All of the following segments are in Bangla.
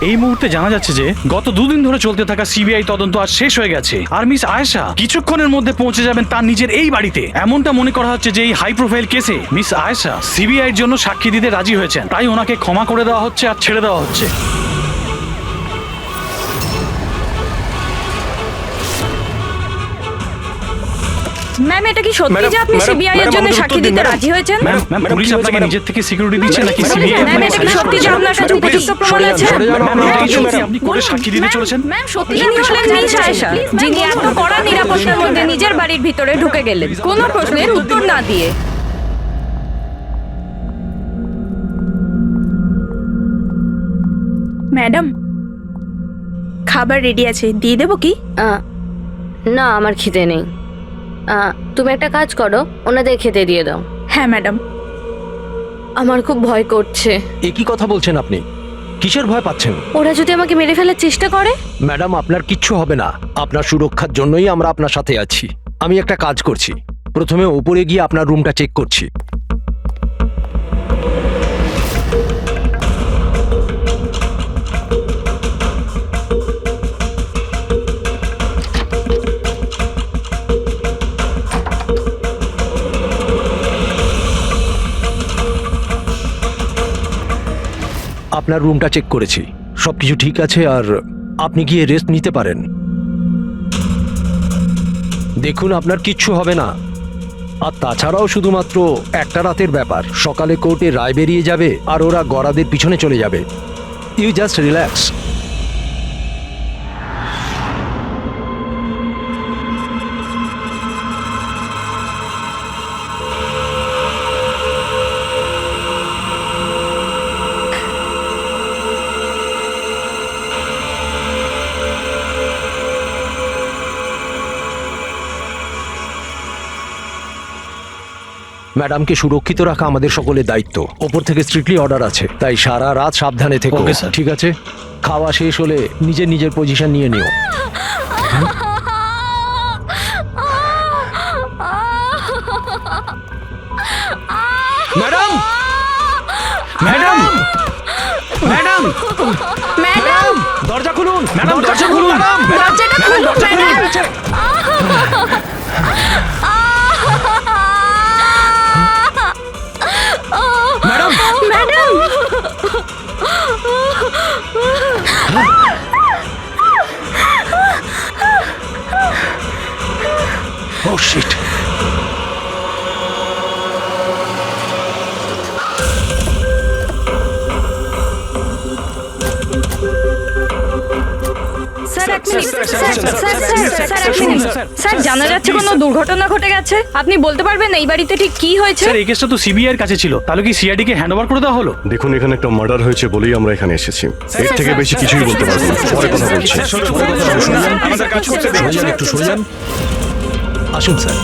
এই মুহূর্তে জানা যাচ্ছে যে গত দুদিন ধরে চলতে থাকা সিবিআই তদন্ত আজ শেষ হয়ে গেছে, আর মিস আয়েশা কিছুক্ষণের মধ্যে পৌঁছে যাবেন তার নিজের এই বাড়িতে। এমনটা মনে করা হচ্ছে যে এই হাই প্রোফাইল কেসে মিস আয়েশা সিবিআই এর জন্য সাক্ষী দিতে রাজি হয়েছেন, তাই ওনাকে ক্ষমা করে দেওয়া হচ্ছে আর ছেড়ে দেওয়া হচ্ছে। ম্যাম, এটা কি সত্যি যে আপনি সিবিআই এর জন্য সাক্ষী দিতে রাজি হয়েছেন? ম্যাম, পুলিশ আপনাকে নিজের থেকে সিকিউরিটি দিচ্ছে নাকি সিবিআই? ম্যাম, এটা কি সত্যি যে আপনার কাছে উপযুক্ত প্রমাণ আছে? আপনি কোর্টে সাক্ষী দিতে চলেছেন? ম্যাম, সত্যি ইনি হলেন মিস আয়েশা, যিনি এত কড়া নিরাপত্তার মধ্যে নিজের বাড়ির ভিতরে ঢুকে গেলেন কোনো প্রশ্নের উত্তর না দিয়ে। ম্যাডাম, খাবার রেডি আছে, দিয়ে দেবো কি? না, আমার খিদে নেই। তুমি একটা কাজ করো, ওনাদের খেতে দিয়ে দাও। হ্যাঁ ম্যাডাম। আমার খুব ভয় করছে। একই কথা বলছেন আপনি? কিসের ভয় পাচ্ছেন? ওরা যদি আমাকে মেরে ফেলার চেষ্টা করে? ম্যাডাম, আপনার কিচ্ছু হবে না। আপনার সুরক্ষার জন্যই আমরা আপনার সাথে আছি। আমি একটা কাজ করছি, প্রথমে ওপরে গিয়ে আপনার রুমটা চেক করছি। আপনার রুমটা চেক করেছি, সবকিছু ঠিক আছে, আর আপনি গিয়ে রেস্ট নিতে পারেন। দেখুন, আপনার কিচ্ছু হবে না। আর তাছাড়াও শুধুমাত্র একটা রাতের ব্যাপার, সকালে কোর্টে রায় বেরিয়ে যাবে আর ওরা গড়াদের পিছনে চলে যাবে। You just relax. ম্যাডামকে সুরক্ষিত রাখা আমাদের সকলের দায়িত্ব। ওপর থেকে স্ট্রিক্টলি অর্ডার আছে, তাই সারা রাত সাবধানে থেকো। Okay sir. ঠিক আছে? খাওয়া শেষ হলে নিজের নিজের পজিশন নিয়ে নিও। ম্যাডাম, ম্যাডাম, ম্যাডাম, ম্যাডাম, দরজা খুলুন। ম্যাডাম, দরজা খুলুন। দরজাটা খুলুন ম্যাডাম। ম্যাডাম, ম্যাডাম, ও শিট। স্যার এক মিনিট, স্যার জানা যাচ্ছে কোনো দুর্ঘটনা ঘটে গেছে। আপনি বলতে পারবেন এই বাড়িতে ঠিক কি হয়েছে? স্যার, এই কেসটা তো সিবিআই এর কাছে ছিল, তাহলে কি সিআইডি কে হ্যান্ড ওভার করে দেওয়া হলো? দেখুন, এখানে একটা মার্ডার হয়েছে বলেই আমরা এখানে এসেছি। এর থেকে বেশি কিছুই বলতে পারবো না। পরে কথা বলছি। একটু সরে যান। আসুন স্যার।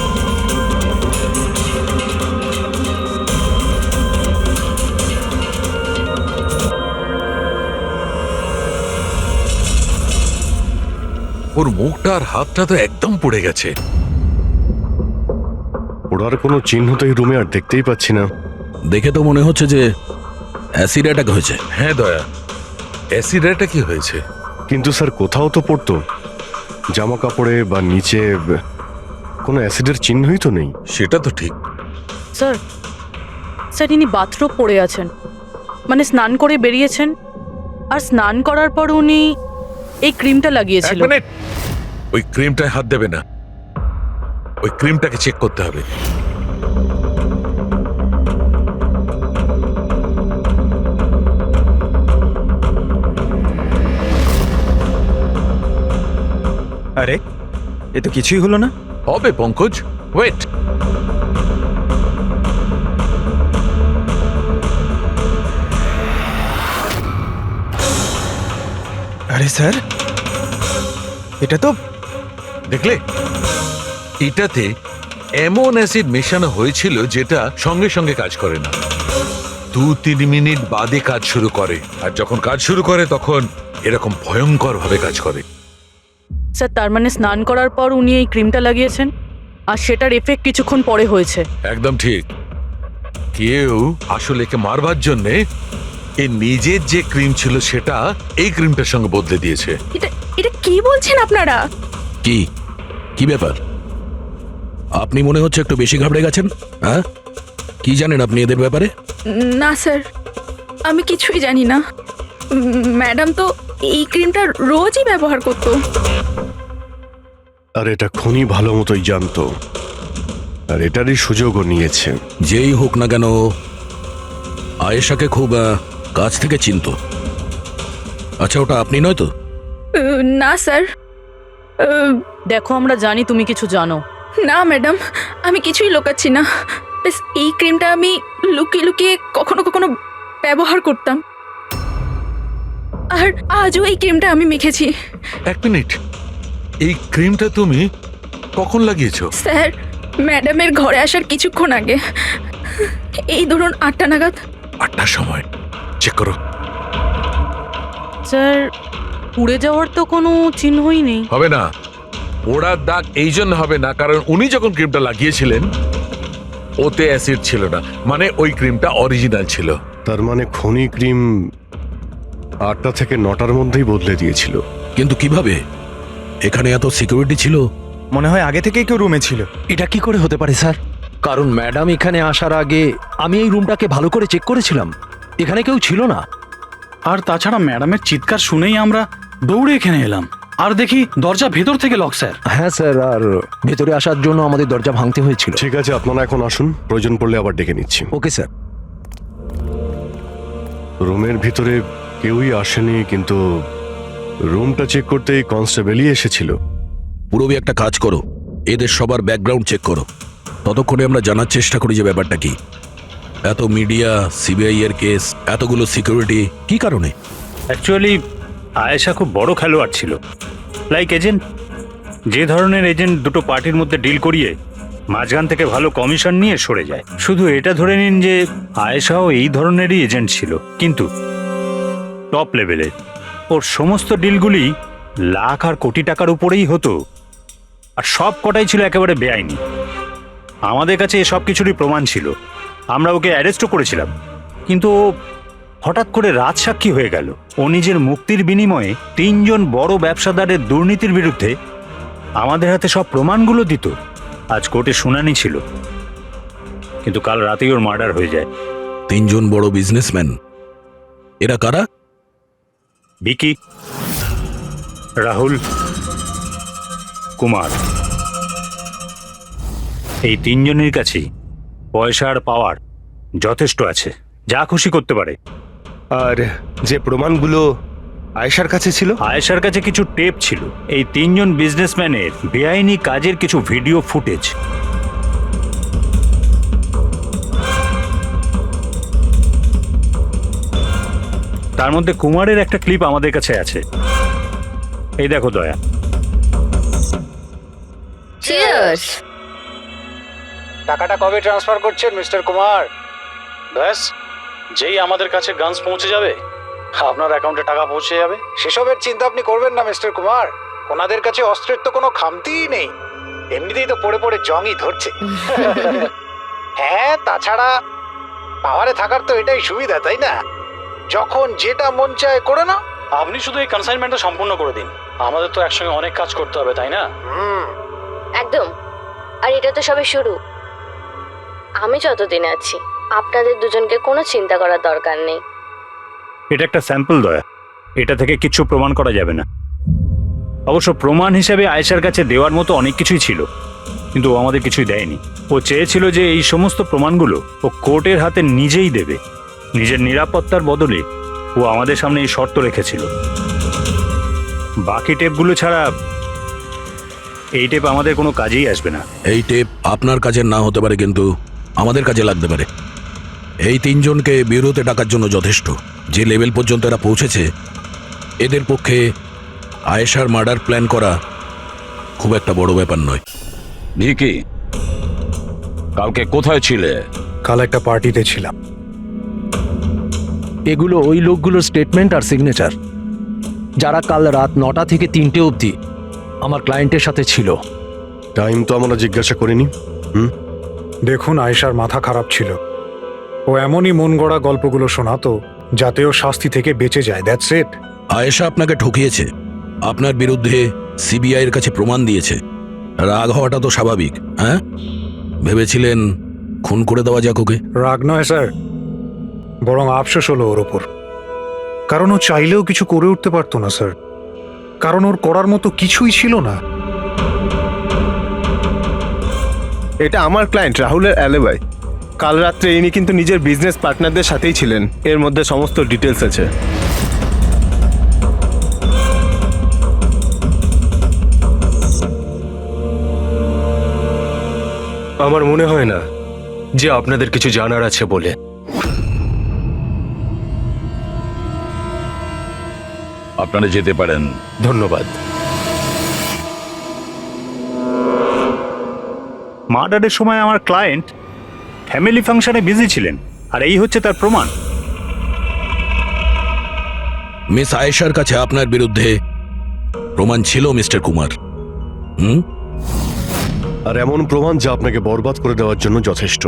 ওর মুখটা আর হাতটা তো একদম পুড়ে গেছে। ওর কোনো চিহ্ন তো এই রুমে আর দেখতেই পাচ্ছি না। দেখে তো মনে হচ্ছে যে অ্যাসিড অ্যাটাক হয়েছে। হ্যাঁ দয়া, অ্যাসিড অ্যাটাকই হয়েছে। কিন্তু স্যার, কোথাও তো পড়তো জামা কাপড়ে বা নিচে কোনো অ্যাসিডের চিহ্নই তো নেই। সেটা তো ঠিক। স্যার, স্যার ইনি বাথরুম পড়ে আছেন, মানে স্নান করে বেরিয়েছেন, আর স্নান করার পর উনি এই ক্রিমটা লাগিয়েছিল। এক মিনিট, ওই ক্রিমটায় হাত দেবে না। ওই ক্রিমটাকে চেক করতে হবে। আরে, এ তো কিছুই হলো না। হবে পঙ্কজ, ওয়েট। আরে স্যার, এটা তো দেখলে, এটাতে এমন অ্যাসিড মেশানো হয়েছিল যেটা সঙ্গে সঙ্গে কাজ করে না, 2-3 মিনিট বাদে কাজ শুরু করে। আর যখন কাজ শুরু করে তখন এরকম ভয়ঙ্কর ভাবে কাজ করে। স্যার, তার মানে স্নান করার পর উনি এই ক্রিমটা লাগিয়েছেন, আর সেটার এফেক্ট কিছুক্ষণ পরে হয়েছে। একদম ঠিক। কেউ আসলে একে মারবার জন্যে এই নিজের যে ক্রিম ছিল সেটা এই ক্রিমটার সঙ্গে বদলে দিয়েছে। এটা এটা কি বলছেন আপনারা? কি কি ব্যাপার? আপনি মনে হচ্ছে একটু বেশি ঘাবড়ে গেছেন। হ্যাঁ, কি জানেন আপনি এদের ব্যাপারে? না স্যার, আমি কিছুই জানি না। ম্যাডাম তো এই ক্রিমটা রোজই ব্যবহার করতো। আর এটা খনি ভালো মতোই জানতো, আর এটারই সুযোগও নিয়েছে। যেই হোক না কেন, আয়েশাকে খুব কাছ থেকে চিনতো। আচ্ছা, ওটা আপনি নয় তো? না স্যার। দেখো, আমরা জানি তুমি কিছু জানো। না ম্যাডাম, আমি কিছুই লুকাচ্ছি না। ব্যাস এই ক্রিমটা আমি লুকিয়ে লুকিয়ে কখনো কখনো ব্যবহার করতাম, আর আজও এই ক্রিমটা আমি মেখেছি। এক মিনিট, এই ক্রিমটা তুমি কখন লাগিয়েছো? স্যার, ম্যাডামের ঘরে আসার কিছুক্ষণ আগে, এই ধরুন 8টা নাগাদ। 8টার সময়? চেক করো। স্যার, পুড়ে যাওয়ার তো কোনো চিহ্নই নেই। হবে না, পোড়ার দাগ এই জন্য হবে না কারণ উনি যখন ক্রিমটা লাগিয়েছিলেন ওতে অ্যাসিড ছিল না, মানে ওই ক্রিমটা অরিজিনাল ছিল। তার মানে খনি ক্রিম 8টা থেকে 9টার মধ্যেই বদলে দিয়েছিল। কিন্তু কিভাবে? এখানে এত সিকিউরিটি ছিল। মনে হয় আগে থেকেই কেউ রুমে ছিল। এটা কি করে হতে পারে স্যার? কারণ ম্যাডাম এখানে আসার আগে আমি এই রুমটাকে ভালো করে চেক করেছিলাম, এখানে কেউ ছিল না। আর তাছাড়া ম্যাডামের চিৎকার শুনেই আমরা দৌড়ে এখানে এলাম, আর দেখি দরজা ভেতর থেকে লক স্যার। হ্যাঁ স্যার, আর ভেতরে আসার জন্য আমাদের দরজা ভাঙতে হয়েছিল। ঠিক আছে, আপনারা এখন আসুন, প্রয়োজন পড়লে আবার ডেকে নিচ্ছি। Okay sir. রুমের ভিতরে কেউই আসেনি, কিন্তু রুমটা চেক করতে কনস্টেবলই এসেছিল। পুরবি একটা কাজ করো, এদের সবার ব্যাকগ্রাউন্ড চেক করো। ততক্ষণে আমরা জানার চেষ্টা করি যে ব্যাপারটা কি। এত মিডিয়া, সিবিআই এর কেস, এতগুলো সিকিউরিটি, কি কারণে? অ্যাকচুয়ালি আয়েশা খুব বড় খেলোয়াড় ছিল, লাইক এজেন্ট। যে ধরনের এজেন্ট দুটো পার্টির মধ্যে ডিল করিয়ে মাঝখান থেকে ভালো কমিশন নিয়ে সরে যায়। শুধু এটা ধরে নিন যে আয়েশাও এই ধরনেরই এজেন্ট ছিল, কিন্তু টপ লেভেলের। ওর সমস্ত ডিলগুলি লাখ আর কোটি টাকার উপরেই হতো, আর সব কটাই ছিল একেবারে বেআইনি। আমাদের কাছে এসব কিছুরই প্রমাণ ছিল, আমরা ওকে অ্যারেস্টও করেছিলাম। কিন্তু ও হঠাৎ করে রাজসাক্ষী হয়ে গেল। ও নিজের মুক্তির বিনিময়ে 3 জন বড় ব্যবসাদারের দুর্নীতির বিরুদ্ধে আমাদের হাতে সব প্রমাণগুলো দিত। আজ কোর্টে শুনানি ছিল, কিন্তু কাল রাতেই ওর মার্ডার হয়ে যায়। 3 জন বড় বিজনেসম্যান, এরা কারা? বিকি, রাহুল, কুমার। এই 3 জনের কাছেই পয়সা আর পাওয়ার যথেষ্ট আছে, যা খুশি করতে পারে। আর যে প্রমাণগুলো আয়েশার কাছে ছিল, আয়েশার কাছে কিছু টেপ ছিল, এই 3 জন বিজনেসম্যানের বেআইনি কাজের কিছু ভিডিও ফুটেজ। তার মধ্যে কুমারের একটা ক্লিপ আমাদের কাছে আছে, এই দেখো দয়া। চিয়ার্স। টাকাটা কবে ট্রান্সফার করছেন মিস্টার কুমার? ব্যাস, যেই আমাদের কাছে গানস পৌঁছে যাবে আপনার অ্যাকাউন্টে টাকা পৌঁছে যাবে। সেসবের চিন্তা আপনি করবেন না মিস্টার কুমার, ওনাদের কাছে অস্ত্রের তো কোনো খামতিই নেই, এমনিতেই তো পড়ে পড়ে জংই ধরছে। হ্যাঁ, তাছাড়া পাওয়ারে থাকার তো এটাই সুবিধা, তাই না? যখন যেটা মন চায় করে না। আপনি শুধু এই কনসাইনমেন্টটা সম্পূর্ণ করে দিন, আমাদের তো একসঙ্গে অনেক কাজ করতে হবে, তাই না? একদম। আর এটা তো সবে শুরু। আমি যতদিন আছি আপনাদের দুজনকে কোনো চিন্তা করার দরকার নেই। এটা একটা স্যাম্পল দয়া, এটা থেকে কিছু প্রমাণ করা যাবে না। অবশ্য প্রমাণ হিসেবে আয়েশার কাছে দেওয়ার মতো অনেক কিছুই ছিল, কিন্তু ও আমাদের কিছুই দেয়নি। ও চেয়েছিল যে এই সমস্ত প্রমাণগুলো ও কোর্টের হাতে নিজেই দেবে। নিজের নিরাপত্তার বদলে ও আমাদের সামনে এই শর্ত রেখেছিল। বাকি টেপগুলো ছাড়া এই টেপ আমাদের কোনো কাজেই আসবে না। এই টেপ আপনার কাজের না হতে পারে, কিন্তু আমাদের কাজে লাগতে পারে। এই 3 জনকে বিরোধে ডাকার জন্য যথেষ্ট। যে লেভেল পর্যন্ত এরা পৌঁছেছে, এদের পক্ষে আয়েশার মার্ডার প্ল্যান করা খুব একটা বড় ব্যাপার নয়। ভিকি, কালকে কোথায় ছিলে? কাল একটা পার্টিতে ছিলাম। এগুলো ওই লোকগুলোর স্টেটমেন্ট আর সিগনেচার, যারা কাল রাত 9টা থেকে 3টে অবধি আমার ক্লায়েন্টের সাথে ছিল। টাইম তো আমরা জিজ্ঞাসা করিনি। দেখুন, আয়েশার মাথা খারাপ ছিল, ও এমনই মন গড়া গল্পগুলো শোনাতো যাতে ও শাস্তি থেকে বেঁচে যায়, দ্যাটস ইট। আয়েশা আপনাকে ঠকিয়েছে, আপনার বিরুদ্ধে সিবিআই এর কাছে প্রমাণ দিয়েছে। রাগ হওয়াটা তো স্বাভাবিক। হ্যাঁ, ভেবেছিলেন খুন করে দেওয়া যাক ওকে? রাগ নয় স্যার, বরং আফসোস হলো ওর ওপর। কারণ ও চাইলেও কিছু করে উঠতে পারতো না স্যার, কারণ ওর করার মতো কিছুই ছিল না। এটা আমার ক্লায়েন্ট রাহুলের অ্যালিবাই। কাল রাত্রে ইনি কিন্তু নিজের বিজনেস পার্টনারদের সাথেই ছিলেন, এর মধ্যে সমস্ত ডিটেলস আছে। আমার মনে হয় না যে আপনাদের কিছু জানার আছে বলে। আপনারা যেতে পারেন। ধন্যবাদ। মার্ডারের সময় আমার ক্লায়েন্ট ফ্যামিলি ফাংশনে বিজি ছিলেন, আর এই হচ্ছে তার প্রমাণ। মিস আয়েশার কাছে আপনার বিরুদ্ধে প্রমাণ ছিল মিস্টার কুমার। আর এমন প্রমাণ যা আপনাকে বরবাদ করে দেওয়ার জন্য যথেষ্ট।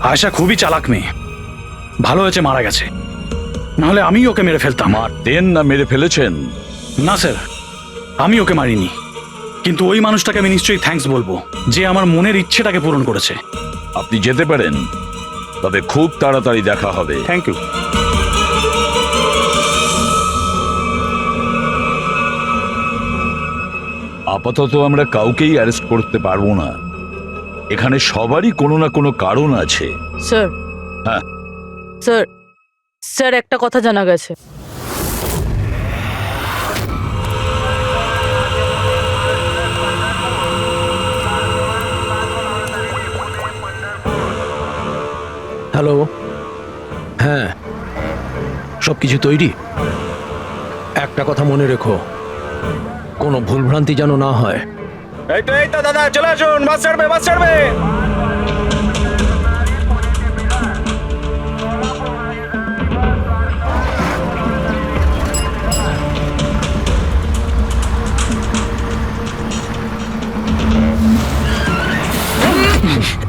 আয়েশা খুবই চালাক মেয়ে, ভালো হয়েছে মারা গেছে, নাহলে আমি ওকে মেরে ফেলতাম। মারতেন না মেরে ফেলেছেন? না স্যার, আমি ওকে মারিনি, কিন্তু ওই মানুষটাকে আমি নিশ্চয়ই থ্যাঙ্কস বলবো যে আমার মনের ইচ্ছেটাকে পূরণ করেছে। আপনি যেতে পারেন, তবে খুব তাড়াতাড়ি দেখা হবে। Thank you. আপাতত আমরা কাউকেই অ্যারেস্ট করতে পারবো না। এখানে সবারই কোনো না কোনো কারণ আছে। স্যার, হ্যাঁ স্যার, স্যার একটা কথা জানা গেছে। হ্যালো, হ্যাঁ, সব কিছু তৈরি। একটা কথা মনে রেখো, কোনো ভুলভ্রান্তি যেন না হয়। এই তো দাদা, চলে আসুন, বাস ছাড়বে, বাস ছাড়বে।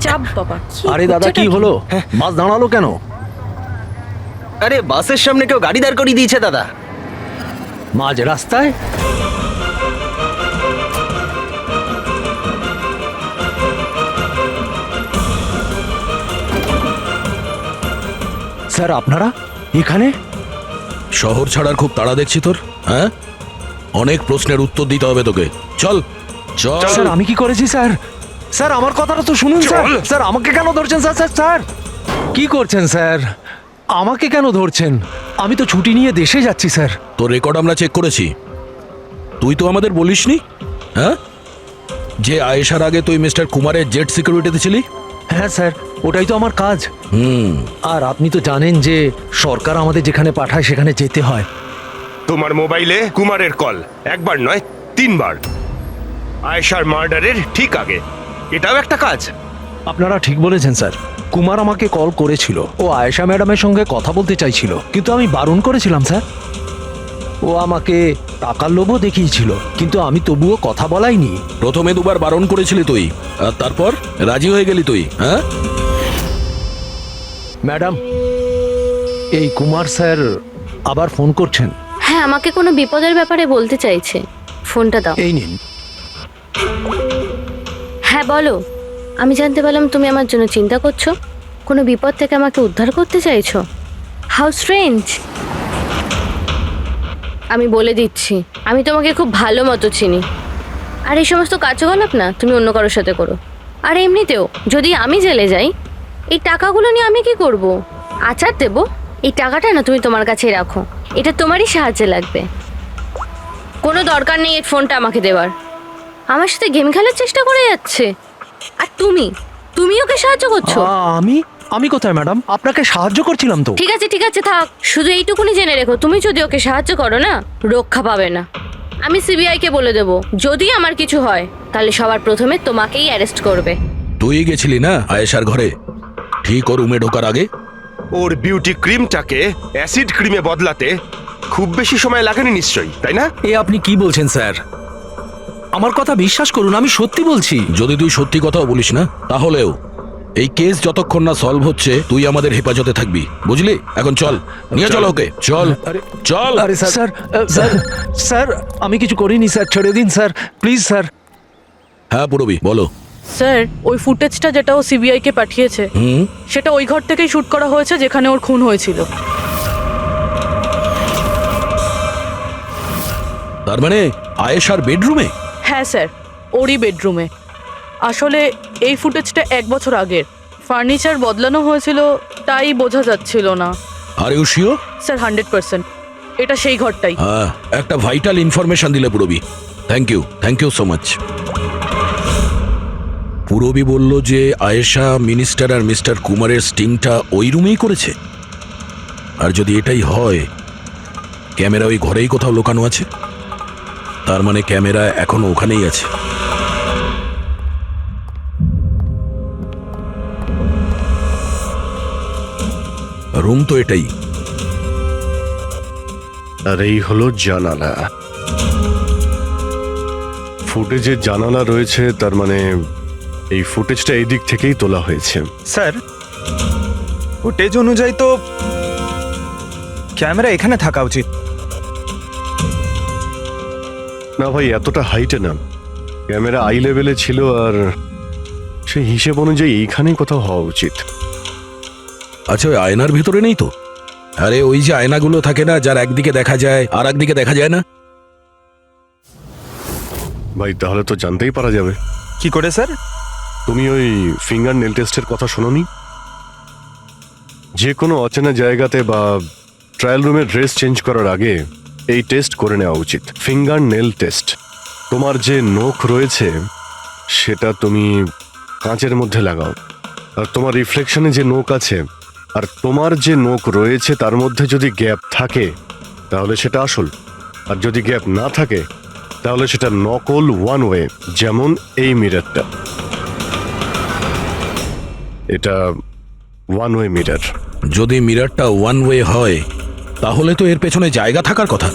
চাপ বাবা। আরে দাদা, কি হলো? বাস দাঁড়ালো কেন? আরে বাসের সামনে কেউ গাড়ি দাঁড় করিয়ে দিয়েছে দাদা। মাঝ রাস্তায়? স্যার, আপনারা এখানে? শহর ছাড়ার খুব তাড়া দেখছি তোর। হ্যাঁ, অনেক প্রশ্নের উত্তর দিতে হবে তোকে। চল চল। স্যার, আমি কি করেছি স্যার? স্যার, আমার কথাটা তো শুনুন স্যার। স্যার, আমাকে কেন ধরছেন স্যার? স্যার স্যার কি করছেন স্যার? আমাকে কেন ধরছেন? আমি তো ছুটি নিয়ে দেশে যাচ্ছি স্যার। তোর রেকর্ড আমরা চেক করেছি। তুই তো আমাদের বলিসনি, হ্যাঁ, যে আয়েশার আগে তুই মিস্টার কুমারের জেট সিকিউরিটিতে ছিলি? হ্যাঁ স্যার, ওটাই তো আমার কাজ। আর আপনি তো জানেন যে সরকার আমাদের যেখানে পাঠায় সেখানে যেতে হয়। তোমার মোবাইলে কুমারের কল একবার নয় 3 বার, আয়েশার মার্ডারের ঠিক আগে। এটাও একটা কাজ। আপনারা ঠিক বলেছেন স্যার। কুমার আমাকে কল করেছিল, ও আয়েশা ম্যাডামের সঙ্গে কথা বলতে চাইছিল, কিন্তু আমি বারণ করেছিলাম স্যার। ও আমাকে টাকার লোভও দেখিয়েছিল, কিন্তু আমি তবুও কথা বলাইনি। প্রথমে 2 বার বারণ করেছিলি তুই, আর তারপর রাজি হয়ে গেলি তুই। হ্যাঁ ম্যাডাম, এই কুমার স্যার আবার ফোন করছেন। হ্যাঁ, আমাকে কোনো বিপদের ব্যাপারে বলতে চাইছে। ফোনটা দাও। এই নিন। হ্যাঁ বলো। আমি জানতে পারলাম তুমি আমার জন্য চিন্তা করছো, কোনো বিপদ থেকে আমাকে উদ্ধার করতে চাইছো। How strange. আমি বলে দিচ্ছি, আমি তোমাকে খুব ভালো মতো চিনি। আর এই সমস্ত কার্যকলাপ না তুমি অন্য কারোর সাথে করো। আর এমনিতেও যদি আমি জেলে যাই, এই টাকাগুলো নিয়ে আমি কি করব? আচার দেবো? এই টাকাটা না তুমি তোমার কাছেই রাখো, এটা তোমারই সাহায্যে লাগবে। কোনো দরকার নেই এই ফোনটা আমাকে দেওয়ার। আমার সাথে গেম খেলার চেষ্টা করে যাচ্ছে, আর তুমি ওকে সাহায্য করছো। আমি কোথায় ম্যাডাম? আপনাকে সাহায্য করছিলাম তো। ঠিক আছে থাক, শুধু এইটুকুনি জেনে রেখো, তুমি যদি ওকে সাহায্য করো না, রক্ষা পাবে না। আমি সিবিআই কে বলে দেবো, যদি আমার কিছু হয় তাহলে সবার প্রথমে তোমাকেই অ্যারেস্ট করবে। তুই গেছিলি না আয়েশার ঘরে ঠিক ওর রুমে ঢোকার আগে? ওর বিউটি ক্রিমটাকে অ্যাসিড ক্রিমে বদলাতে খুব বেশি সময় লাগেনি নিশ্চয়ই, তাই না? এ আপনি কি বলছেন স্যার? আমার কথা বিশ্বাস করুন, আমি সত্যি বলছি। যদি তুই সত্যি কথাও বলিস না, তাহলেও এই কেস যতক্ষণ না সলভ হচ্ছে তুই আমাদের হেফাজতে থাকবি, বুঝলি? এখন চল, নিয়ে চল ওকে, চল চল। আরে স্যার স্যার স্যার স্যার আমি কিছু করিনি স্যার, ছেড়ে দিন স্যার, প্লিজ স্যার। হ্যাঁ পুরবি বলো। স্যার ওই ফুটেজটা যেটা ও সিবিআই কে পাঠিয়েছে সেটা ওই ঘর থেকেই শুট করা হয়েছে যেখানে ওর খুন হয়েছিল। তার মানে আয়েশার বেডরুমে? হ্যাঁ স্যার, ওরই বেডরুমে। আসলে এই ফুটেজটা 1 বছর আগের, ফার্নিচার বদলানো হয়েছিল তাই বোঝা যাচ্ছিল না। Are you sure? স্যার 100%, এটা সেই ঘরটাই। হ্যাঁ, একটা ভাইটাল ইনফরমেশন দিলে Purbi, thank you so much. Purbi বলল যে আয়েশা মিনিস্টার আর মিস্টার কুমারের স্টিংটা ওই রুমেই করেছে। আর যদি এটাই হয়, ক্যামেরা ওই ঘরেই কোথাও লুকানো আছে, তার মানে ক্যামেরা এখনো ওখানেই আছে। রুম তো এটাই। আর এই হলো জানালা। ফুটেজে জানালা রয়েছে, তার মানে এই ফুটেজটা এই দিক থেকেই তোলা হয়েছে। স্যার ফুটেজ অনুযায়ী তো ক্যামেরা এখানে থাকা উচিত। না ভাই, এতটা হাইটে না, ক্যামেরা আই লেভেলে ছিল, আর সেই হিসেব অনুযায়ী এইখানেই কোথাও হওয়া উচিত। আচ্ছা, ওই আয়নার ভিতরে নেই তো? আরে ওই যে আয়নাগুলো থাকে না, যার একদিকে দেখা যায় আর একদিকে দেখা যায় না। ভাই তাহলে তো জানতেই পারা যাবে। কি করে স্যার? তুমি ওই ফিঙ্গার নেল টেস্টের কথা শোনোনি? যে কোনো অচেনা জায়গাতে বা ট্রায়াল রুমে ড্রেস চেঞ্জ করার আগে এই টেস্ট করে নেওয়া উচিত, ফিঙ্গার নেল টেস্ট। তোমার যে নখ রয়েছে সেটা তুমি কাঁচের মধ্যে লাগাও, আর তোমার রিফ্লেকশনে যে নখ আছে আর তোমার যে নখ রয়েছে তার মধ্যে যদি গ্যাপ থাকে তাহলে সেটা আসল, আর যদি গ্যাপ না থাকে তাহলে সেটা নকল ওয়ান ওয়ে। যেমন এই মিররটা, এটা ওয়ান ওয়ে মিরর। যদি মিররটা ওয়ান ওয়ে হয় তাহলে তো এর পেছনে জায়গা থাকার কথা।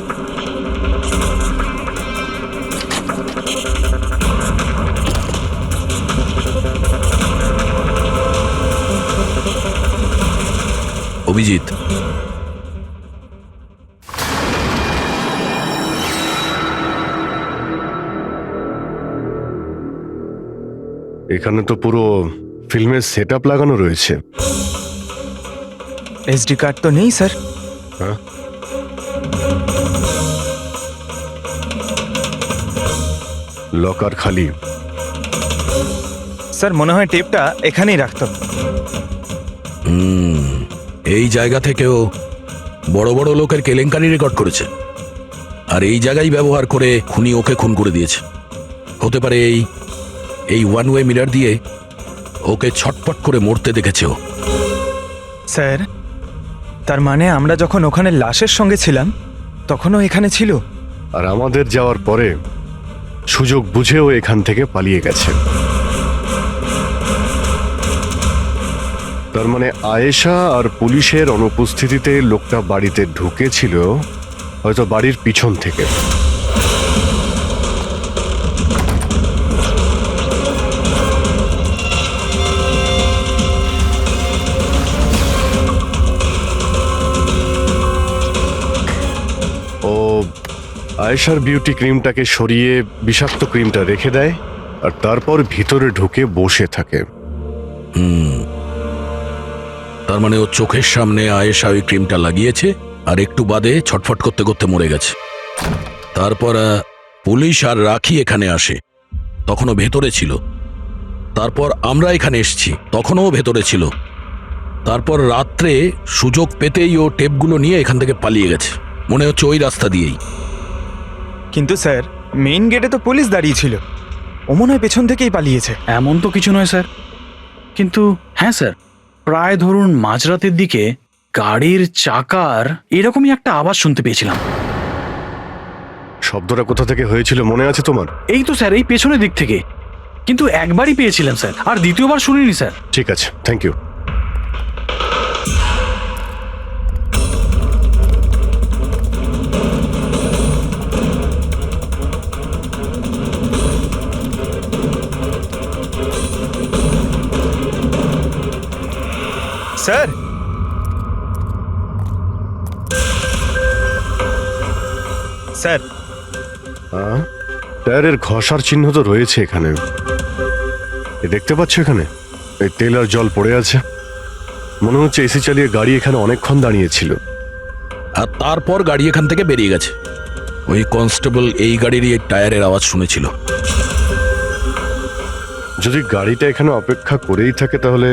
অভিজিৎ, এখানে তো পুরো ফিল্মের সেটআপ লাগানো রয়েছে। এসডি কার্ড তো নেই স্যার। হ্যাঁ, লকার খালি। স্যার মনে হয় টেপটা এখানেই রাখতো। এই জায়গা থেকেও বড় বড় লোকের কেলেঙ্কারি রেকর্ড করেছে, আর এই জায়গায় ব্যবহার করে খুনি ওকে খুন করে দিয়েছে। হতে পারে এই ওয়ান ওয়ে মিরর দিয়ে ওকে ছটপট করে মরতে দেখেছে ও। স্যার তার মানে আমরা যখন ওখানে লাশের সঙ্গে ছিলাম তখনও এখানে ছিল, আর আমাদের যাওয়ার পরে সুযোগ বুঝেও এখান থেকে পালিয়ে গেছে। তার মানে আয়েশা আর পুলিশের অনুপস্থিতিতে লোকটা বাড়িতে ঢুকেছিল, হয়তো বাড়ির পিছন থেকে। ও আয়েশার বিউটি ক্রিমটাকে সরিয়ে বিষাক্ত ক্রিমটা রেখে দেয়, আর তারপর ভিতরে ঢুকে বসে থাকে। তার মানে ও চোখের সামনে আয়েশা ওই ক্রিমটা লাগিয়েছে, আর একটু বাদে ছটফট করতে করতে মরে গেছে। তারপর পুলিশ আর রাখি এখানে আসে, তখনও ভেতরে ছিল। তারপর আমরা এখানে এসেছি, তখনও ভেতরে ছিল। তারপর রাত্রে সুযোগ পেতেই ও টেপগুলো নিয়ে এখান থেকে পালিয়ে গেছে, মনে হচ্ছে ওই রাস্তা দিয়েই। কিন্তু স্যার মেইন গেটে তো পুলিশ দাঁড়িয়ে ছিল, ও মনে হয় পেছন থেকেই পালিয়েছে। এমন তো কিছু নয় স্যার, কিন্তু হ্যাঁ স্যার, প্রায় ধরুন মাঝরাতের দিকে গাড়ির চাকার এরকমই একটা আওয়াজ শুনতে পেয়েছিলাম। শব্দটা কোথা থেকে হয়েছিল মনে আছে তোমার? এই তো স্যার, এই পেছনের দিক থেকে, কিন্তু একবারই পেয়েছিলাম স্যার, আর দ্বিতীয়বার শুনিনি স্যার। ঠিক আছে, থ্যাংক ইউ। স্যার স্যার টায়ারের ঘষার চিহ্ন তো রয়েছে এখানে। এ দেখতে পাচ্ছ এখানে এই তেল আর জল পড়ে আছে। মনে হচ্ছে এসি চালিয়ে গাড়ি এখানে অনেকক্ষণ দাঁড়িয়েছিল। আর তারপর গাড়ি এখান থেকে বেরিয়ে গেছে। ওই কনস্টেবল এই গাড়িরই এই টায়ারের আওয়াজ শুনেছিল। যদি গাড়িটা এখানে অপেক্ষা করেই থাকে তাহলে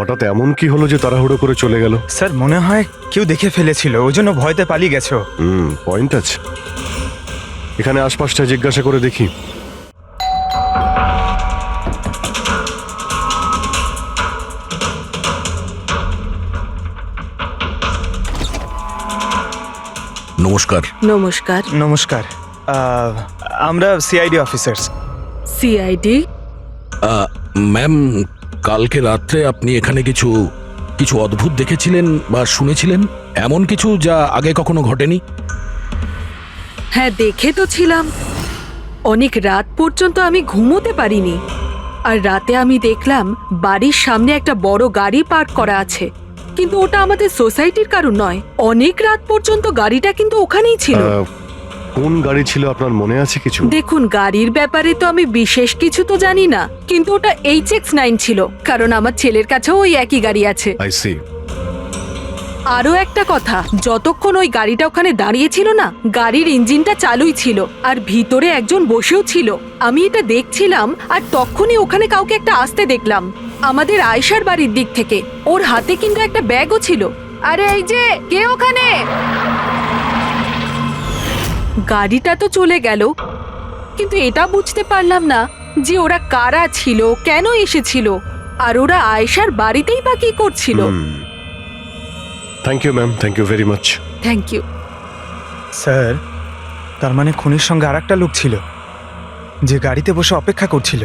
হঠাৎ এমন কি হলো যে তাড়াহুড়ো করে চলে গেল? স্যার মনে হয় কেউ দেখে ফেলেছিল, ওই জন্য ভয়তে পালিয়ে গেছো। পয়েন্ট আছে। এখানে আশপাশটা জিজ্ঞাসা করে দেখি। নমস্কার। নমস্কার। নমস্কার। আমরা সিআইডি অফিসার্স। সিআইডি? ম্যাম, কালকে রাত্রে আপনি এখানে কিছু কিছু অদ্ভুত দেখেছিলেন বা শুনেছিলেন, এমন কিছু যা আগে কখনো ঘটেনি? হ্যাঁ, দেখে তো ছিলাম। অনেক রাত পর্যন্ত আমি ঘুমোতে পারিনি। আর রাতে আমি দেখলাম বাড়ির সামনে একটা বড় গাড়ি পার্ক করা আছে, কিন্তু ওটা আমাদের সোসাইটির কারণ নয়। অনেক রাত পর্যন্ত গাড়িটা কিন্তু ওখানেই ছিল। কোন গাড়ি ছিল আপনার মনে আছে কিছু? দেখুন, গাড়ির ব্যাপারে তো আমি বিশেষ কিছু তো জানি না, কিন্তু ওটা HX9 ছিল, কারণ আমার ছেলের কাছেও ওই একই গাড়ি আছে। I see. আরো একটা কথা, যতক্ষণ ওই গাড়িটা ওখানে দাঁড়িয়ে ছিল না, গাড়ির ইঞ্জিনটা চালুই ছিল আর ভিতরে একজন বসেও ছিল। আমি এটা দেখছিলাম আর তখনই ওখানে কাউকে একটা আসতে দেখলাম, আমাদের আয়েশার বাড়ির দিক থেকে। ওর হাতে কিন্তু একটা ব্যাগও ছিল। আরে এই যে, কে ওখানে? গাড়িটা তো চলে গেল, কিন্তু এটা বুঝতে পারলাম না যে ওরা কারা ছিল, কেন এসেছিল, আর ওরা আয়েশার বাড়িতেই বা কি করছিল। Thank you ma'am, thank you very much. Thank you. Sir, তার মানে খুনির সঙ্গে আর একটা লোক ছিল যে গাড়িতে বসে অপেক্ষা করছিল।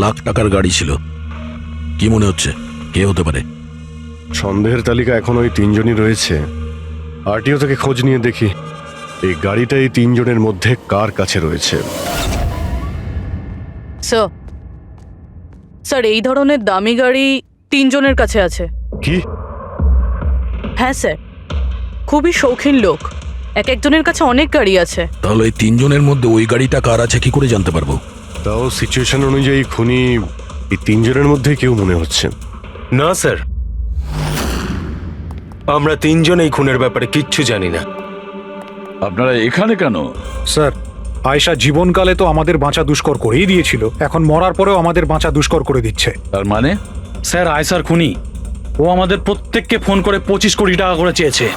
লাখ টাকার গাড়ি ছিল। কি মনে হচ্ছে কে হতে পারে? সন্দেহের তালিকা এখন ওই তিনজনই রয়েছে। আরটিও থেকে খোঁজ নিয়ে দেখি এই গাড়িটা এই তিনজনের মধ্যে কার কাছে রয়েছে। স্যার, এই ধরনের দামি গাড়ি 3 জনের কাছে আছে। কি? হ্যাঁ স্যার, খুবই শৌখিন লোক, এক একজনের কাছে অনেক গাড়ি আছে। তাহলে এই 3 জনের মধ্যে ওই গাড়িটা কার আছে কি করে জানতে পারবো? তাও সিচুয়েশন অনুযায়ী খুনি এই তিনজনের মধ্যে কেউ মনে হচ্ছে। না স্যার, আমরা তিনজন এই খুনের ব্যাপারে কিচ্ছু জানি না। আপনারা এখানে কেন? স্যার, আয়েশা জীবনকালে তো আমাদের বাঁচা দুষ্কর করেই দিয়েছিল, এখন মরার পরেও আমাদের বাঁচা দুষ্কর করে দিচ্ছে। তার মানে? স্যার, আয়েশার খুনি ও আমাদের প্রত্যেককে ফোন করে 25 কোটি টাকা করে চেয়েছে,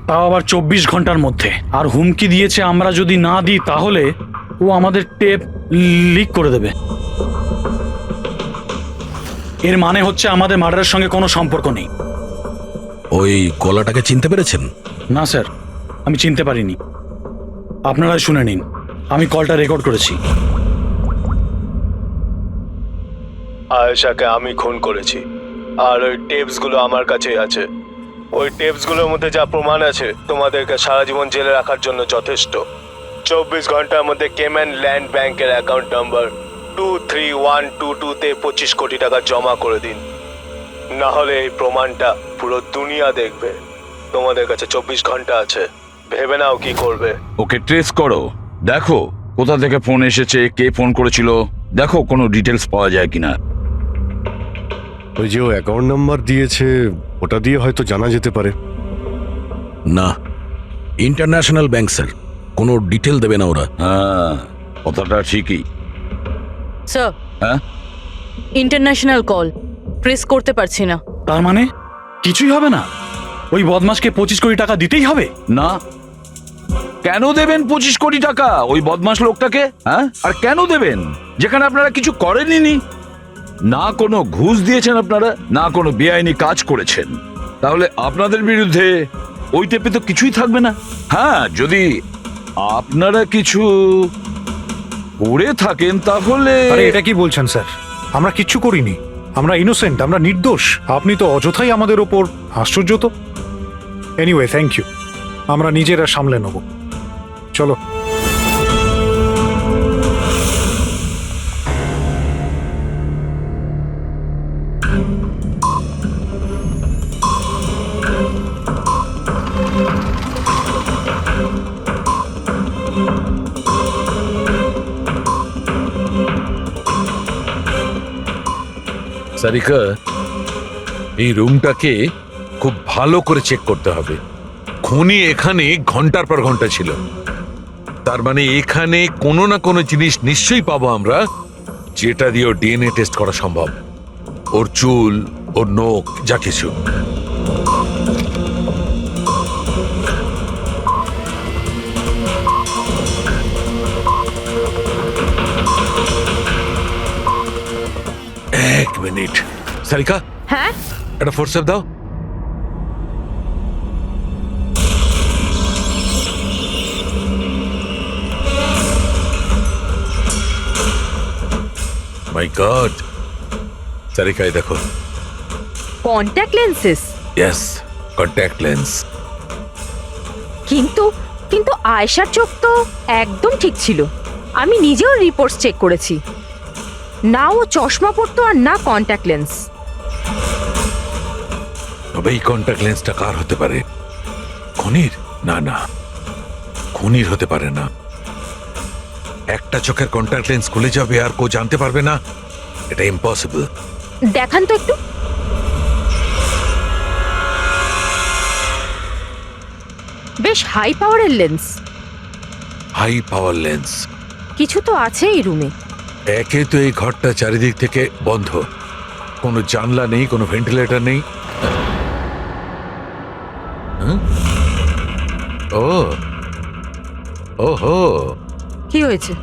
তাও আবার 24 ঘন্টার মধ্যে। আর হুমকি দিয়েছে আমরা যদি না দিই তাহলে ও আমাদের টেপ লিক করে দেবে। এর মানে হচ্ছে আমাদের মার্ডারের সঙ্গে কোনো সম্পর্ক নেই। ওই গলাটাকে চিনতে পেরেছেন? না স্যার, আমি চিনতে পারিনি। আপনারাই শুনে নিন, আমি কলটা রেকর্ড করেছি। আয়েশাকে আমি খুন করেছি, আর ওই টেপসগুলো আমার কাছেই আছে। ওই টেপসগুলোর মধ্যে যা প্রমাণ আছে তোমাদেরকে সারা জীবন জেলে রাখার জন্য যথেষ্ট। 24 ঘন্টার মধ্যে কেম্যান ল্যান্ড ব্যাংকের অ্যাকাউন্ট নাম্বার 23122-তে 25 কোটি টাকা জমা করে দিন, না হলে এই প্রমাণটা পুরো দুনিয়া দেখবে। তোমাদের কাছে 24 ঘন্টা আছে, ভেবে নাও কি করবে। ওকে ট্রেস করো, দেখো কোথা থেকে ফোন এসেছে, কে ফোন করেছিল, দেখো কোনো ডিটেলস পাওয়া যায় কিনা। ওই যে ও অ্যাকাউন্ট নাম্বার দিয়েছে, ওটা দিয়ে হয়তো জানা যেতে পারে। না, ইন্টারন্যাশনাল ব্যাংক স্যার, কোনো ডিটেল দেবে না ওরা। হ্যাঁ, কথাটা ঠিকই। স্যার, হ্যাঁ, ইন্টারন্যাশনাল কল, প্রেস করতে পারছি না। তার মানে কিছুই হবে না? ওই বদমাশকে 25 কোটি টাকা দিতেই হবে? না। কেন দেবেন 25 কোটি টাকা ওই বদমাশ লোকটাকে? হ্যাঁ, আর কেন দেবেন যেখানে আপনারা কিছু করেননি? না কোনো ঘুষ দিয়েছেন আপনারা, না কোনো বেআইনি কাজ করেছেন। তাহলে আপনাদের বিরুদ্ধে ওই টেপে তো কিছুই থাকবে না। হ্যাঁ, যদি আপনারা কিছু করে থাকেন তাহলে। আরে এটা কি বলছেন স্যার? আমরা কিচ্ছু করিনি, আমরা ইনোসেন্ট, আমরা নির্দোষ। আপনি তো অযথাই আমাদের ওপর। আশ্চর্য তো। এনিওয়ে, থ্যাংক ইউ, আমরা নিজেরা সামলে নেব। চলো। সারিকা, এই রুমটাকে খুব ভালো করে চেক করতে হবে। খুনি এখানে ঘন্টার পর ঘন্টা ছিল, তার মানে এখানে কোনো না কোনো জিনিস নিশ্চয়ই পাবো আমরা, যেটা দিয়ে ওর ডিএনএ টেস্ট করা সম্ভব। ওর চুল, ওর নখ, যা কিছু। এক মিনিট সারিকা, হ্যাঁ একটা ফোর্সেপ দাও। মাই গড, সারিকা এই দেখো। Contact lenses? Yes, contact lens. কিন্তু কিন্তু আয়েশার চোখ তো একদম ঠিক ছিল। আমি নিজেও রিপোর্টস চেক করেছি, না ও চশমা পরতো আর না কন্ট্যাক্ট লেন্স। তবে এই কন্ট্যাক্ট লেন্সটা কার হতে পারে? খুনির? না না, খুনির হতে পারে না। একটা চোখের কন্ট্যাক্ট লেন্স খুলে যাবে আর কেউ জানতে পারবে না, এটা ইম্পসিবল। দেখান তো একটু। বেশ হাই পাওয়ারের লেন্স। High power lens? কিছু তো আছে এই রুমে। একে তো এই ঘরটা চারিদিক থেকে বন্ধ, কোনো জানলা নেই, কোনো ভেন্টিলেটর নেই। হ্যাঁ? ও ওহো, কি হয়েছে?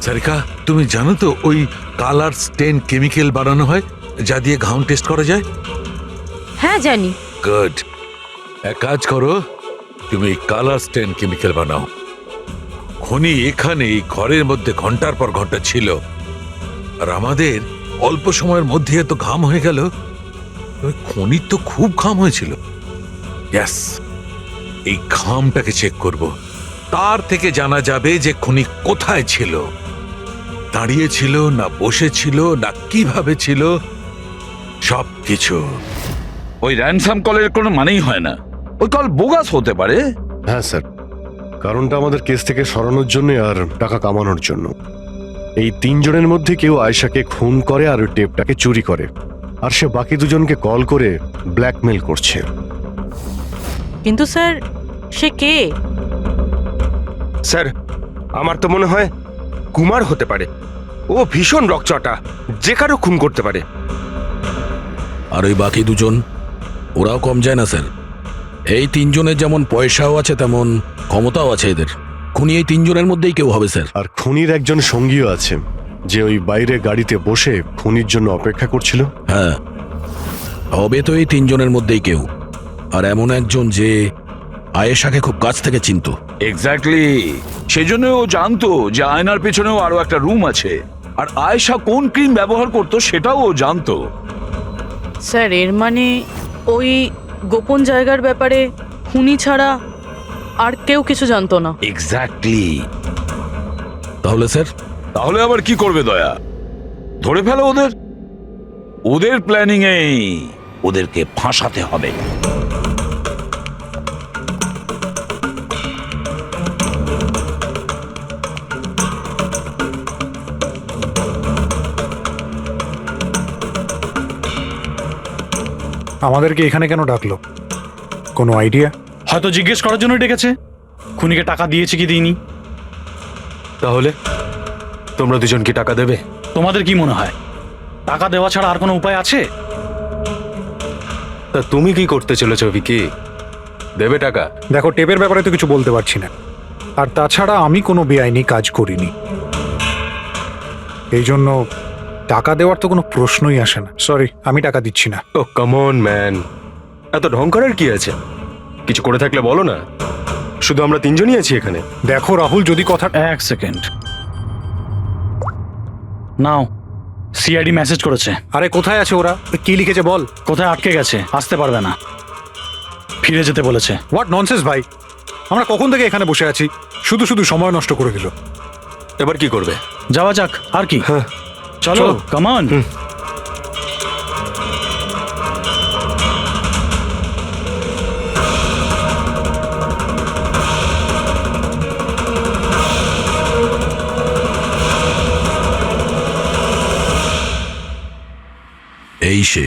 সারিকা, তুমি জানো তো ওই কালার স্টেন কেমিক্যাল বানানো হয় যা দিয়ে ঘাম টেস্ট করা যায়? হ্যাঁ জানি। গুড, এক কাজ করো, তুমি কালার স্টেন কেমিক্যাল বানাও। খুনি এখানে এই ঘরের মধ্যে ঘন্টার পর ঘন্টা ছিল, আর আমাদের অল্প সময়ের মধ্যে এত ঘাম হয়ে গেল। খুনির তো খুব ঘাম হয়েছিল। ইয়েস, এই ঘামটাকে চেক করব, তার থেকে জানা যাবে যে খুনি কোথায় ছিল, দাঁড়িয়ে ছিল না বসে ছিল না কিভাবে ছিল, সব কিছু। ওই র্যানসাম কলের কোনো মানেই হয় না, ওই কল বোগাস হতে পারে। হ্যাঁ স্যার, কারণটা আমাদের কেস থেকে সরানোর জন্য আর টাকা কামানোর জন্য। এই তিনজনের মধ্যে কেউ আয়েশাকে খুন করে আর ওই টেপটাকে চুরি করে, আর সে বাকি দুজনকে কল করে ব্ল্যাকমেল করছে। কিন্তু স্যার, সে কে? স্যার, আমার তো মনে হয় কুমার হতে পারে। ও ভীষণ রকচটা, যে কারো খুন করতে পারে। আর ওই বাকি দুজন, ওরাও কম যায় না স্যার। এই তিনজনের যেমন পয়সাও আছে তেমন ক্ষমতাও আছে এদের। খুনি এই তিনজনের মধ্যেই কেউ হবে স্যার। আর খুনির একজন সঙ্গীও আছে, যে ওই বাইরে গাড়িতে বসে খুনির জন্য অপেক্ষা করছিল। হ্যাঁ, হবে তো এই তিনজনের মধ্যেই কেউ, আর এমন একজন যে আয়েশাকে খুব কাছ থেকে চিনতো। এক্স্যাক্টলি, সেজন্য ও জানতো যে আয়নার পেছনেও আরো একটা রুম আছে, আর আয়েশা কোন ক্রিম ব্যবহার করতো সেটাও ও জানতো। স্যার, এর মানে ওই গোপন জায়গার ব্যাপারে খুনি ছাড়া আর কেউ কিছু জানতো না। এক্স্যাক্টলি। তাহলে স্যার? তাহলে আবার কি করবে দয়া? ধরে ফেলো ওদের। ওদের প্ল্যানিং এই, ওদেরকে ফাঁসাতে হবে। আমাদেরকে এখানে কেন ডাকলো? কোনো আইডিয়া? হয়তো জিজ্ঞেস করার জন্য ডেকেছে, খুনিকে টাকা দিয়েছে কি দিইনি। তাহলে তোমরা দুজন কি টাকা দেবে? তোমাদের কি মনে হয় টাকা দেওয়া ছাড়া আর কোনো উপায় আছে? তা তুমি কি করতে চলেছো ভিকি? দেবে টাকা? দেখো, টেপের ব্যাপারে তো কিছু বলতে পারছি না, আর তাছাড়া আমি কোনো বেআইনি কাজ করিনি, এই জন্য টাকা দেওয়ার তো কোনো প্রশ্নই আসে না। সরি, আমি টাকা দিচ্ছি না। ও কাম অন ম্যান, এত ঢং করার কি আছে? কিছু করে থাকলে বলো না, শুধু আমরা তিনজনই আছি এখানে। দেখো রাহুল, যদি কথা... এক সেকেন্ড, নাও, সিআইডি মেসেজ করেছে। আরে কোথায় আছে ওরা? কি লিখেছে বল। কোথায় আটকে গেছে, আসতে পারবে না, ফিরে যেতে বলেছে। হোয়াট ননসেন্স ভাই, আমরা কখন থেকে এখানে বসে আছি, শুধু শুধু সময় নষ্ট করে দিল। এবার কি করবে? যাওয়া যাক, আর কি। হ্যাঁ চলো, কাম অন। এই সে।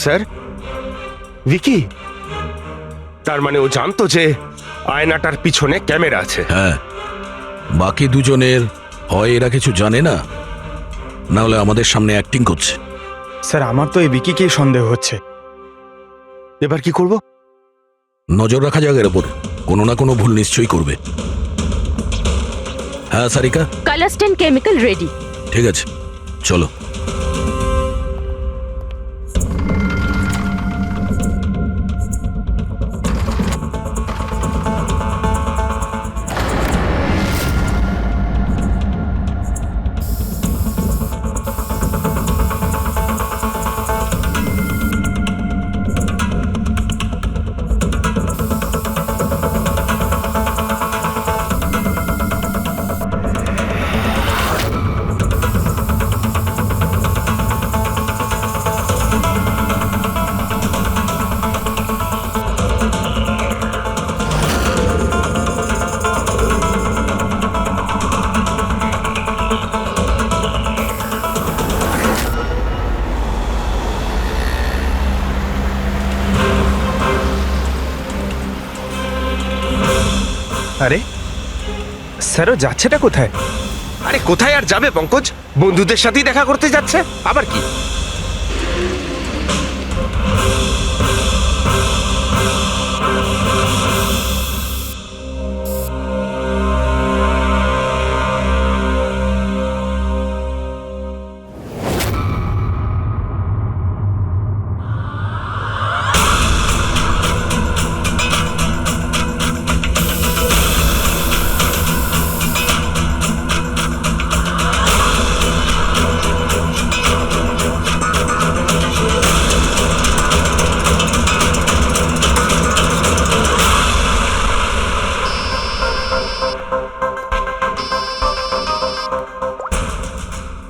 স্যার, ভিকি, তার মানে ও জানতো যে আয়নাটার পিছনে ক্যামেরা আছে? হ্যাঁ, বাকি দুজনের হয় এরা কিছু জানে না, না হলে আমাদের সামনে অ্যাক্টিং করছে। স্যার আমার তো এই বিকিকেই সন্দেহ হচ্ছে। এবার কি করব? নজর রাখা যাক এর ওপর, কোনো না কোনো ভুল নিশ্চয়ই করবে। হ্যাঁ সারিকা, কালাস্টেন কেমিক্যাল রেডি। ঠিক আছে, চলো। আরে স্যারও যাচ্ছেটা কোথায়? আরে কোথায় আর যাবে পঙ্কজ, বন্ধুদের সাথেই দেখা করতে যাচ্ছে, আবার কি?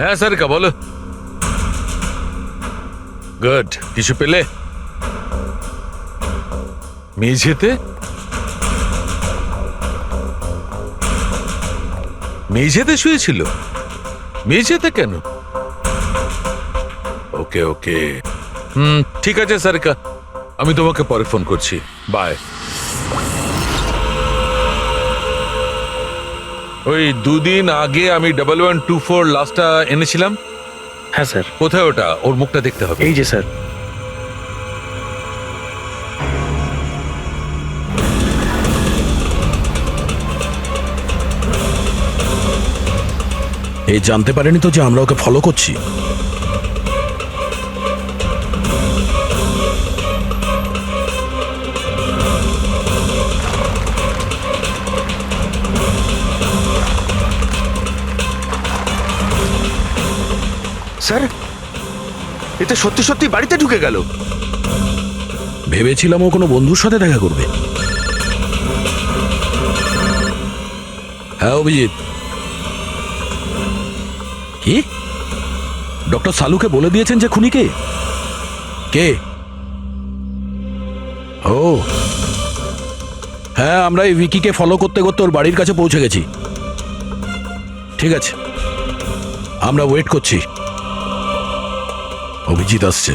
হ্যাঁ সারিকা, বলো। গুড, কিছু পেলে? মেঝেতে? মেঝেতে শুয়েছিল? মেঝেতে কেন? ওকে ওকে, ঠিক আছে সারিকা, আমি তোমাকে পরে ফোন করছি। বাই। ওই 2 দিন আগে আমি 1124 লাস্টটা এনেছিলাম। হ্যাঁ স্যার। কোথায় ওটা? ওর মুখটা দেখতে হবে। এই যে স্যার। এই জানতে পারেনি তো যে আমরা ওকে ফলো করছি? স্যার, এটা সত্যি সত্যি বাড়িতে ঢুকে গেল। ভেবেছিলাম ও কোনো বন্ধুর সাথে দেখা করবে। হ্যাঁ অভিজিৎ। কি? ডক্টর সালুকে বলে দিয়েছেন যে খুনি কে? কে? ও হ্যাঁ, আমরা এই উইকিকে ফলো করতে করতে ওর বাড়ির কাছে পৌঁছে গেছি। ঠিক আছে, আমরা ওয়েট করছি। অভিজিৎ আসছে।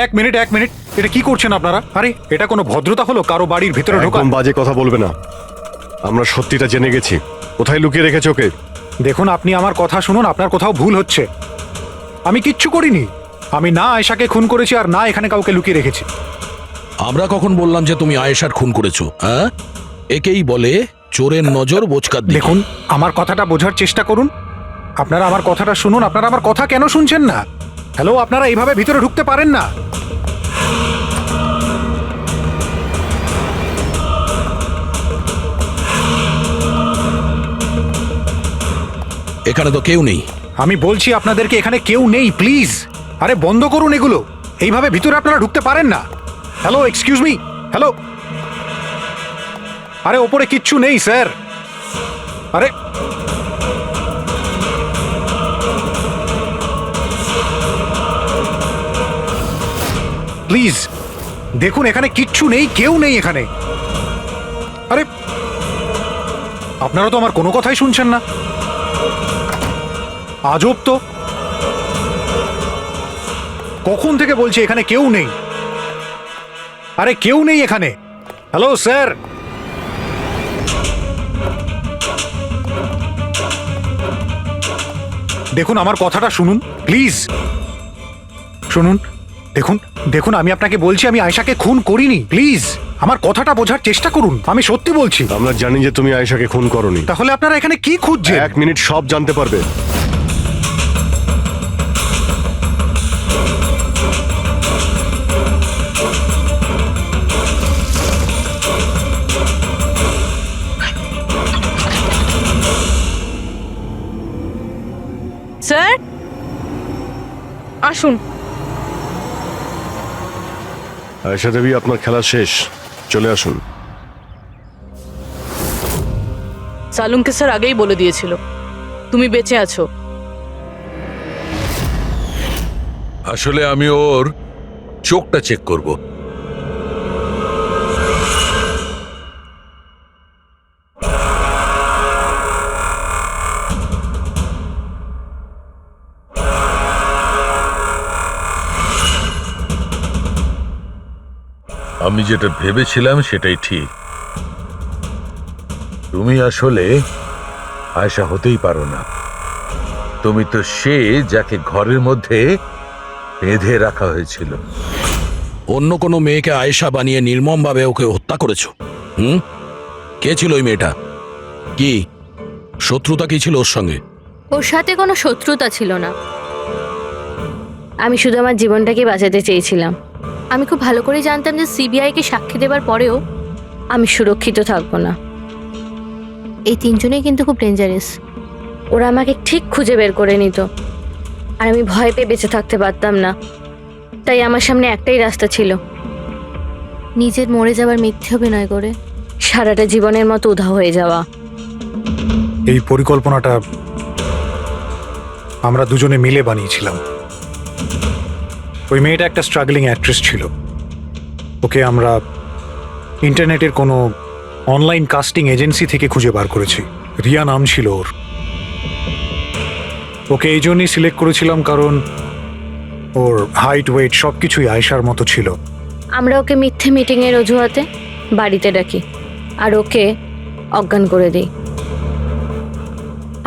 এক মিনিট, এটা কি করছেন আপনারা? আরে এটা কোনো ভদ্রতা হলো কারো বাড়ির ভিতরে ঢোকা? একদম বাজে কথা বলবে না। আমরা সত্যিটা জেনে গেছি। কোথায় লুকিয়ে রেখেছো ওকে? দেখুন, আপনি আমার কথা শুনুন, আপনার কোথাও ভুল হচ্ছে। আমি কিচ্ছু করিনি। আমি না আয়েশাকে খুন করেছি আর না এখানে কাউকে লুকিয়ে রেখেছি। আমরা কখন বললাম যে তুমি আয়েশার খুন করেছো? হ্যাঁ, একেই বলে চোরের নজর বোচকার দিকে। দেখুন, আমার কথাটা বোঝার চেষ্টা করুন। আপনারা আমার কথাটা শুনুন, আপনারা আমার কথা কেন শুনছেন না? হ্যালো, আপনারা এইভাবে ভিতরে ঢুকতে পারেন না। এখানে তো কেউ নেই। আমি বলছি আপনাদেরকে এখানে কেউ নেই, প্লিজ। আরে বন্ধ করুন এগুলো, এইভাবে ভিতরে আপনারা ঢুকতে পারেন না। Hello, excuse me, hello. আরে ওপরে কিচ্ছু নেই স্যার। আরে প্লিজ দেখুন, এখানে কিচ্ছু নেই, কেউ নেই এখানে। আরে আপনারা তো আমার কোনো কথাই শুনছেন না। আজব তো, কখন থেকে বলছি এখানে কেউ নেই। আরে কেউ নেই এখানে। হ্যালো স্যার, দেখুন আমার কথাটা শুনুন প্লিজ, শুনুন। দেখুন দেখুন, আমি আপনাকে বলছি আমি আয়েশাকে খুন করিনি। প্লিজ আমার কথাটা বোঝার চেষ্টা করুন, আমি সত্যি বলছি। আমরা জানি যে তুমি আয়েশাকে খুন করনি। তাহলে আপনারা এখানে কি খুঁজছেন? 1 মিনিট সব জানতে পারবে। স্যার আসুন। আয়েশা দেবী, আপনার খেলা শেষ, চলে আসুন। সালুনকে স্যার আগেই বলে দিয়েছিল তুমি বেঁচে আছো। আসলে আমি ওর চোখটা চেক করব। আমি যেটা ভেবেছিলাম সেটাই ঠিক। তুমি আসলে আয়েশা হতেই পারো না। তুমি তো সে যাকে ঘরের মধ্যে বেঁধে রাখা হয়েছিল। অন্য কোনো মেয়েকে আয়েশা বানিয়ে নির্মমভাবে ওকে হত্যা করেছো। কে ছিল ওই মেয়েটা? কি শত্রুতা কি ছিল ওর সঙ্গে? ওর সাথে কোনো শত্রুতা ছিল না। আমি শুধু আমার জীবনটাকে বাঁচাতে চেয়েছিলাম। আমি খুব ভালো করে জানতাম যে সিবিআইকে সাক্ষী দেবার পরেও আমি সুরক্ষিত থাকবো না। এই তিনজনেই কিন্তু খুব ডেঞ্জারাস। ওরা আমাকে ঠিক খুঁজে বের করে নিত, আর আমি ভয় পেয়ে বেঁচে থাকতে পারতাম না। তাই আমার সামনে একটাই রাস্তা ছিল, নিজের মরে যাওয়ার মিথ্যে অভিনয় করে সারাটা জীবনের মতো উধাও হয়ে যাওয়া। এই পরিকল্পনাটা আমরা দুজনে মিলে বানিয়েছিলাম। ওই মেয়েটা একটা স্ট্রাগলিং অ্যাক্ট্রেস ছিল। ওকে আমরা ইন্টারনেটের কোনো অনলাইন কাস্টিং এজেন্সি থেকে খুঁজে বার করেছি। রিয়া নাম ছিল ওর। ওকে এই জন্যই সিলেক্ট করেছিলাম কারণ ওর হাইট, ওয়েট সব কিছুই আয়েশার মতো ছিল। আমরা ওকে মিথ্যে মিটিংয়ের অজুহাতে বাড়িতে ডাকি, আর ওকে অজ্ঞান করে দিই,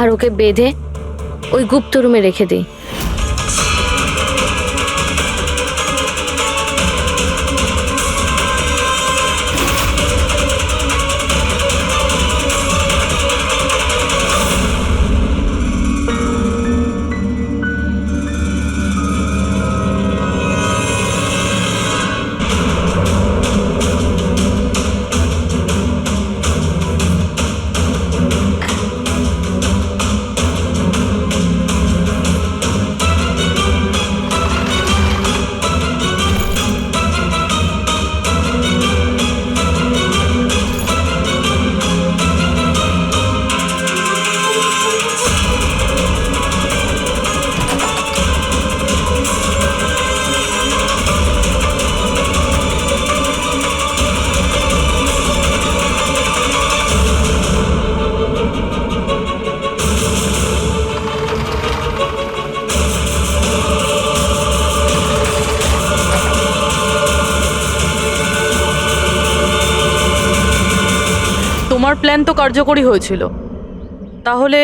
আর ওকে বেঁধে ওই গুপ্ত রুমে রেখে দিই। তোমার প্ল্যান তো কার্যকরী হয়েছিল, তাহলে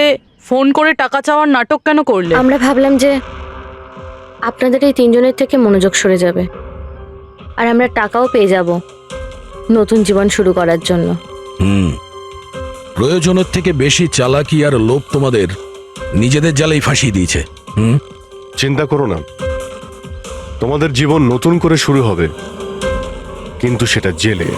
ফোন করে টাকা চাওয়ার নাটক কেন করলে? আমরা ভাবলাম যে আপনাদের এই তিনজনের থেকে মনোযোগ সরে যাবে, আর আমরা টাকাও পেয়ে যাব নতুন জীবন শুরু করার জন্য। প্রয়োজনের থেকে বেশি চালাকি আর লোভ তোমাদের নিজেদের জালেই ফাঁসিয়ে দিয়েছে। চিন্তা করো না, তোমাদের জীবন নতুন করে শুরু হবে, কিন্তু সেটা জেলে।